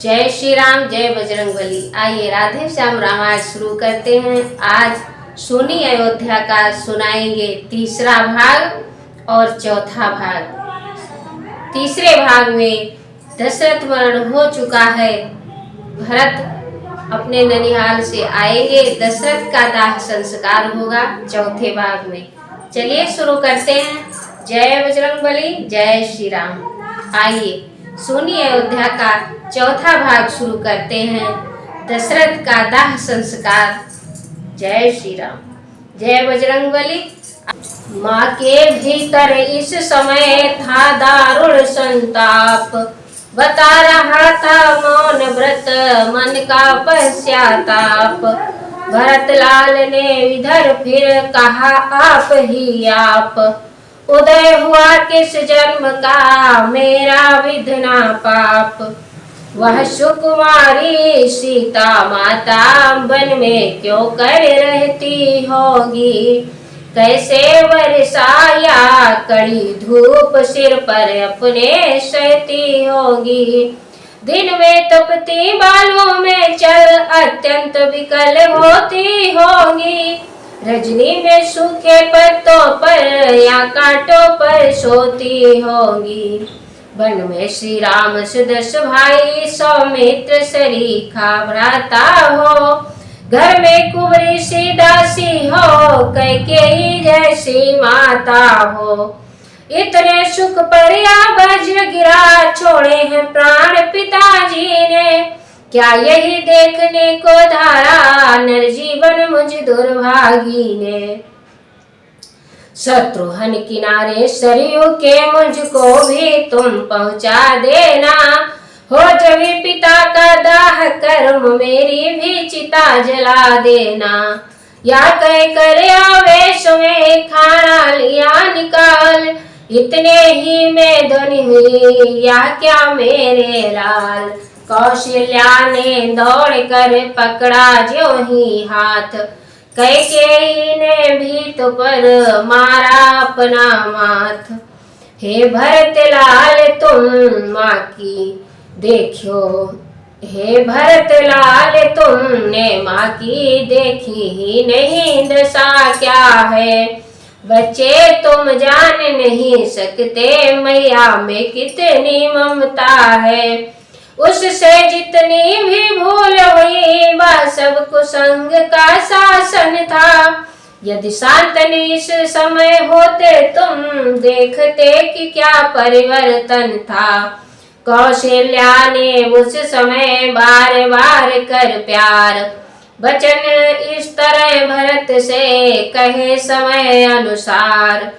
जय श्री राम, जय बजरंगबली। आइए राधे श्याम रामायण शुरू करते हैं। आज सोनी अयोध्या का सुनाएंगे तीसरा भाग और चौथा भाग। तीसरे भाग में दशरथ मरण हो चुका है, भरत अपने ननिहाल से आएंगे, दशरथ का दाह संस्कार होगा चौथे भाग में। चलिए शुरू करते हैं। जय बजरंगबली, जय श्री राम। आइए सोनी अयोध्या का चौथा भाग शुरू करते हैं, दशरथ का दाह संस्कार। जय श्री राम, जय बजरंगबली। माँ के भीतर इस समय था दारुण संताप, बता रहा था मौन व्रत मन का पश्चाताप। भरत लाल ने इधर फिर कहा आप ही आप, उदय हुआ किस जन्म का मेरा विधना पाप। वह सुकुमारी सीता माता वन में क्यों कर रहती होगी, कैसे बरसाया कड़ी धूप सिर पर अपने सहती होगी। दिन में तपती बालों में चल अत्यंत विकल होती होगी, रजनी में सूखे पत्तों पर या कांटों पर सोती होगी। वन में श्री राम सुदर्श भाई सौमित्र सरीखा भ्राता हो, घर में कुंवरी सी दासी हो, कैकेयी जैसी माता हो। इतने सुख पर या वज्र गिरा छोड़े हैं प्राण पिताजी ने, क्या यही देखने को धारा नर जीवन मुझ दुर्भागी ने। शत्रुघ्न किनारे सरयू के मुझको भी तुम पहुंचा देना, हो जब पिता का दाह कर्म मेरी भी चिता जला देना। या कह कर आवेश में खाना लिया निकाल, इतने ही में ध्वनि हुई या क्या मेरे लाल। कौशल्या ने दौड़ कर पकड़ा ज्यों ही हाथ, कैकेयी ने भी तो पर मारा अपना माथ। हे भरत लाल तुम माँ की देखो, हे भरत लाल तुमने माँ की देखी ही नहीं दशा क्या है। बच्चे तुम जान नहीं सकते मैया में कितनी ममता है, उससे जितनी भी भूल हुई वह सब कुसंग का शासन था। यदि शांतनु इस समय होते तुम देखते कि क्या परिवर्तन था। कौशल्या ने उस समय बार बार कर प्यार, वचन इस तरह भरत से कहे समय अनुसार।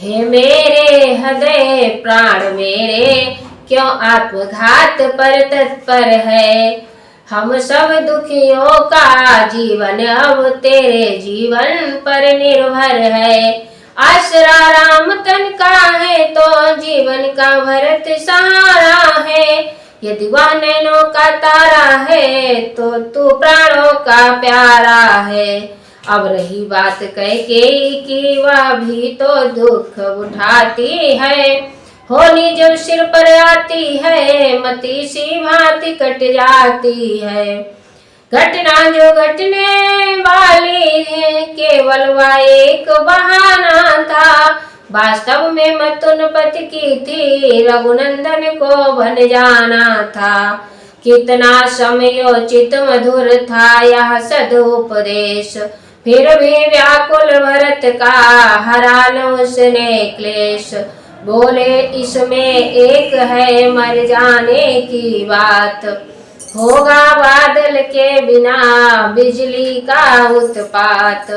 हे मेरे हृदय प्राण मेरे क्यों आत्मघात पर तत्पर है, हम सब दुखियों का जीवन अब तेरे जीवन पर निर्भर है। आसरा राम तन का है तो जीवन का भरत सहारा है, यदि वह नैनों का तारा है तो तू प्राणों का प्यारा है। अब रही बात कैकेयी की, वह भी तो दुख उठाती है, होली जब सिर पर आती है मती सी भांति कट जाती है। घटना जो घटने वाली है केवल वह एक बहाना था, वास्तव में मतुन पति की थी रघुनंदन को बन जाना था। कितना समयोचित मधुर था यह सदुपदेश, फिर भी व्याकुल भरत का हरा न उसने क्लेश। बोले इसमें एक है मर जाने की बात, होगा बादल के बिना बिजली का उत्पात।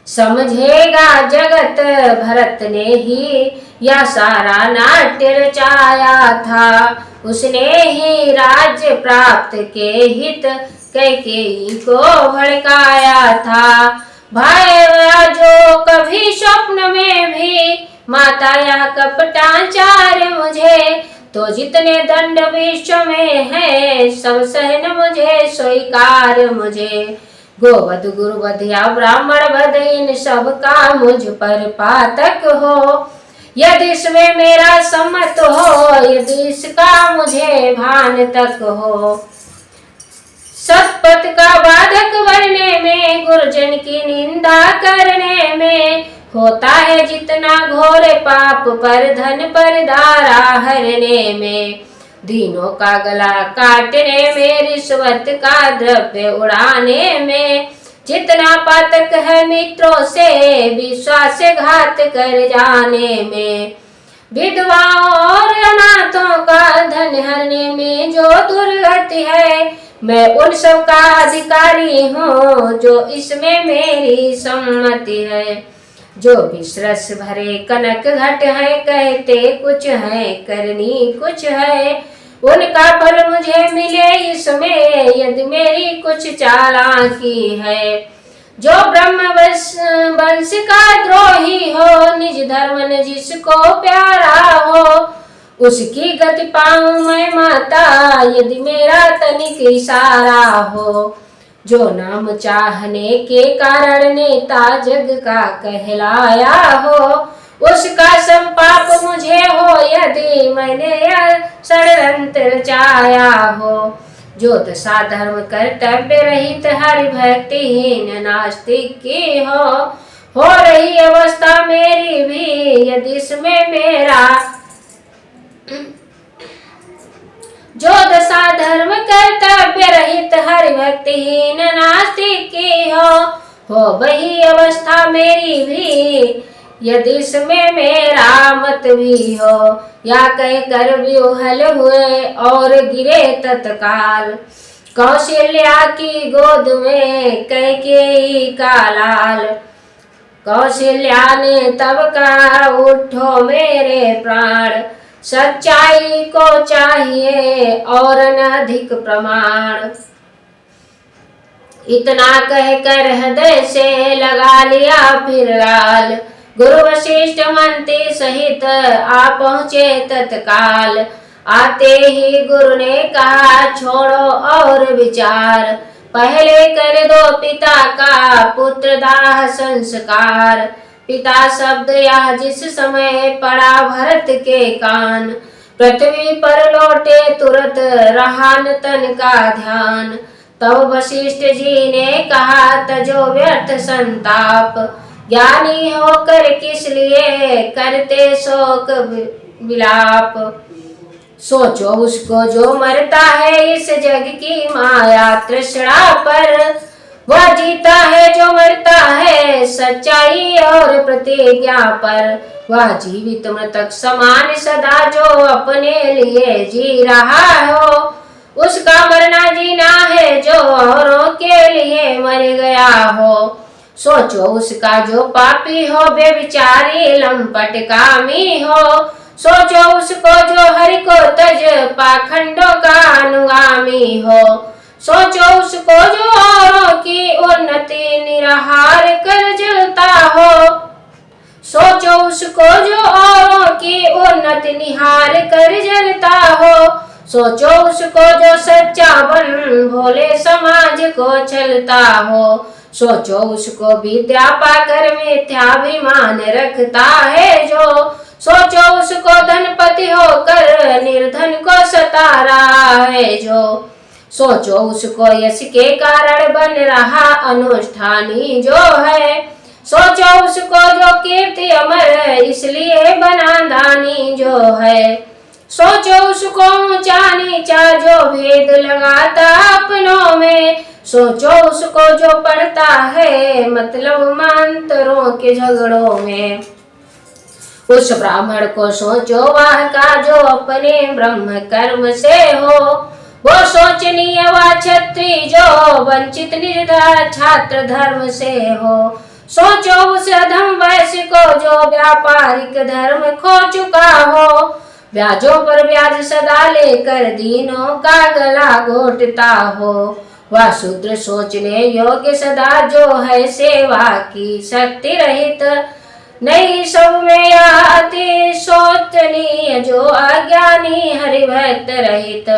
समझेगा जगत भरत ने ही यह सारा नाट्य रचाया था, उसने ही राज्य प्राप्त के हित कैकेयी को भड़काया था। भाई जो कभी स्वप्न में भी माता यह कपटाचार मुझे, तो जितने दंड विश्व में है सब सहन मुझे स्वीकार मुझे। गोवध गुरुवध या ब्राह्मण वध इन सब का मुझ पर पातक हो, यदि इसमें मेरा सम्मत हो, यदि इसका मुझे भान तक हो। सतपथ का बाधक बनने में, गुरुजन की निंदा करने में, होता है जितना घोर पाप पर धन पर दारा हरने में। दीनों का गला काटने में, रिश्वत का द्रव्य उड़ाने में, जितना पातक है मित्रों से विश्वासघात कर जाने में। विधवाओं और अनाथों का धन हरने में जो दुर्गति है, मैं उन सब का अधिकारी हूँ जो इसमें मेरी सम्मति है। जो विश्रस भरे कनक घट है, कहते कुछ है करनी कुछ है, उनका फल मुझे मिले इसमें, यदि मेरी कुछ चालाकी है। जो ब्रह्म वंश का द्रोही हो, निज धर्म न जिसको प्यारा हो, उसकी गति पाऊं मैं माता, यदि मेरा तनिक इशारा हो। जो नाम चाहने के कारण नेता जग का कहलाया हो, उसका सब पाप मुझे हो, यदि मैंने यह षड्यंत्र रचाया हो। जो दशा धर्म कर्तव्य रहित हरि भक्तिहीन नास्तिक की हो रही अवस्था मेरी भी, यदि इसमें मेरा जो दशा धर्म कर्तव्य रहित हरि भक्तिहीन नास्तिक की हो वही अवस्था मेरी भी, यदि इसमें मेरा मत भी हो। या कह कर व्यूहल हुए और गिरे तत्काल, कौशल्या की गोद में कैकेयी का लाल। कौशल्या ने तब कहा उठो मेरे प्राण, सच्चाई को चाहिए और न अधिक प्रमाण। इतना कहकर हृदय से लगा लिया फिर गाल, गुरु वशिष्ठ मंत्री सहित आ पहुँचे तत्काल। आते ही गुरु ने कहा छोड़ो और विचार, पहले कर दो पिता का पुत्र दाह संस्कार। पिता शब्द यह जिस समय पड़ा भरत के कान, पृथ्वी पर लौटे तुरंत रहा न तन का ध्यान। तब वशिष्ठ जी ने कहा तजो व्यर्थ संताप, ज्ञानी होकर किस लिए करते शोक विलाप। सोचो उसको जो मरता है इस जग की माया तृष्णा पर, वह जीता है जो मरता है सच्चाई और प्रतिज्ञा पर। वह जीवित मृतक समान सदा जो अपने लिए जी रहा हो, उसका मरना जीना है जो औरों के लिए मर गया हो। सोचो उसका जो पापी हो बेविचारी लंपट कामी हो, सोचो उसको जो हरि को तज पाखंडों का अनुगामी हो। सोचो उसको जो औरों की उन्नति निराहार कर जलता हो, सोचो उसको जो औरों की उन्नति निहार कर जलता हो। सोचो उसको जो सच्चा बन भोले समाज को चलता हो। सोचो उसको विद्या पाकर मिथ्याभिमान रखता है जो, सोचो उसको धनपति होकर निर्धन को सता रहा है जो। सोचो उसको यश के कारण बन रहा अनुष्ठानी जो है, सोचो उसको जो कीर्ति अमर इसलिए बना दानी जो है। सोचो उसको ऊंचा नीचा जो भेद लगाता अपनों में, सोचो उसको जो पढ़ता है मतलब मंत्रों के झगड़ों में। उस ब्राह्मण को सोचो वह का जो अपने ब्रह्म कर्म से हो, वो सोचनीय व क्षत्रिय जो वंचित निर्धर छात्र धर्म से हो। सोचो उस अधम वैश्य को जो व्यापारिक धर्म खो चुका हो, ब्याजों पर ब्याज सदा लेकर दीनों का गला घोटता हो। वह शूद्र सोचने योग्य सदा जो है सेवा की शक्ति रहित, नहीं सब में अति सोचनीय जो अज्ञानी हरिभक्त रहित।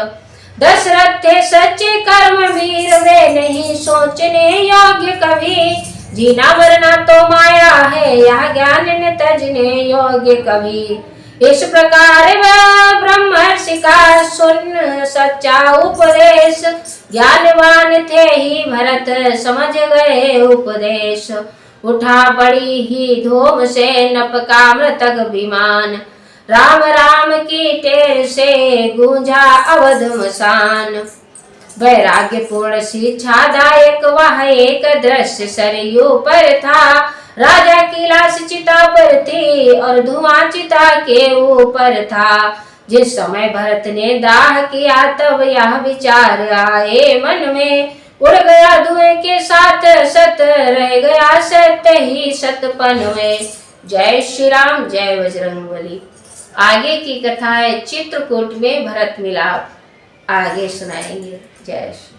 दशरथ थे सच्चे कर्म वीर वे नहीं सोचने योग्य कभी, जीना मरना तो माया है, यह ज्ञान न तजने योग्य कभी। इस प्रकार वह ब्रह्मर्षि का सुन सच्चा उपदेश, ज्ञानवान थे ही भरत समझ गए उपदेश। उठा बड़ी ही धूम से नपका मृतक विमान, राम राम की टेर से गूंजा अवध मसान। वैराग्यपूर्ण शिक्षादायक वह एक दृश्य सरयू पर था, राजा की लाश चिता पर थी और धुआं चिता के ऊपर था। जिस समय भरत ने दाह किया तब यह विचार आए मन में, उड़ गया धुएं के साथ सत, रह गया सत्य ही सतपन में। जय श्री राम, जय बजरंगबली। आगे की कथा है चित्रकूट में भरत मिलाप, आगे सुनाएंगे। जय श्री